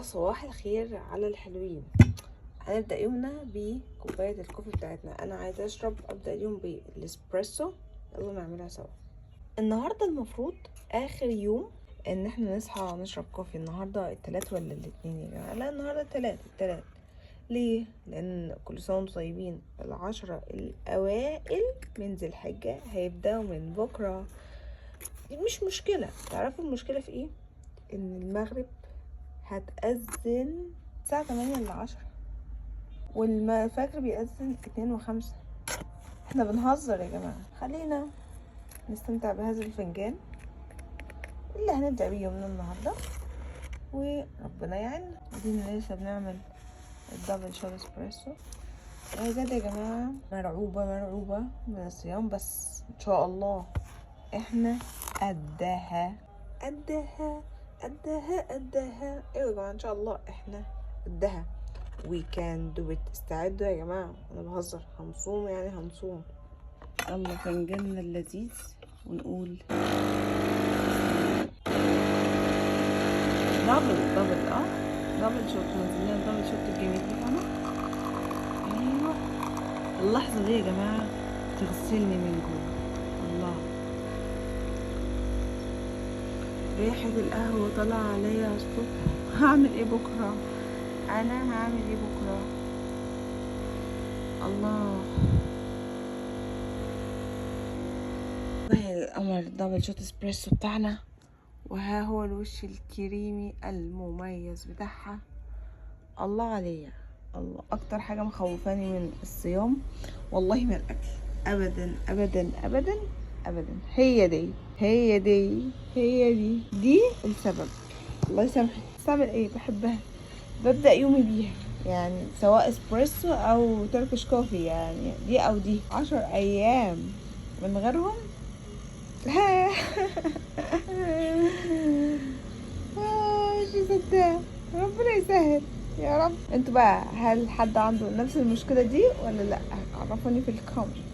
صباح الخير على الحلوين. هنبدأ يومنا بكوباية الكوفي بتاعتنا. أنا عايزة أبدأ اليوم بالإسبريسو. يلا نعملها سوا. النهاردة المفروض آخر يوم إن احنا نصحى نشرب كوفي. النهاردة التلات ولا الاتنين يا جماعة؟ لا، النهاردة التلات. ليه؟ لأن كل سنة وانتم طيبين. 10 الأوائل من ذي الحجة هيبدأوا من بكرة. مش مشكلة. تعرفوا المشكلة في ايه؟ إن المغرب هتأذن الساعة 8 ل10، والفجر بيأذن 2 و5. احنا بنهزر يا جماعة. خلينا نستمتع بهذا الفنجان اللي هنبدأ بيه يومنا النهاردة، وربنا يعيننا. ادينا لسه بنعمل الدبل شوت اسبريسو. بجد يا جماعة مرعوبة من الصيام، بس ان شاء الله احنا قدها. ايوه يا جماعة، ان شاء الله احنا قدها. we can do it. استعدوا يا جماعة، انا بهزر. هنصوم يعني هنصوم. يلا فنجاننا اللذيذ ونقول دبل شوت. نزلنا دبل شوت الجميل ده، فاهمة؟ ايوه. اللحظة دي يا جماعة تغسلني من جوه. الله، ريحة القهوة طالعة عليا الصبح. هعمل ايه بكرة؟ الله. القمر دبل شوت اسبريسو بتاعنا، وها هو الوش الكريمي المميز بتاعها. الله عليا. الله، اكتر حاجة مخوفاني من الصيام والله من الاكل. ابدا. هي دي السبب. الله يسامحك. استعمل ايه؟ بحبها، ببدأ يومي بيها. يعني سواء اسبريسو او تركش كوفي، يعني دي او دي. 10 ايام من غيرهم مش مصدقة. ربنا يسهل يا رب. انتوا بقى، هل حد عنده نفس المشكلة دي ولا لا؟ عرفوني في الكومنت.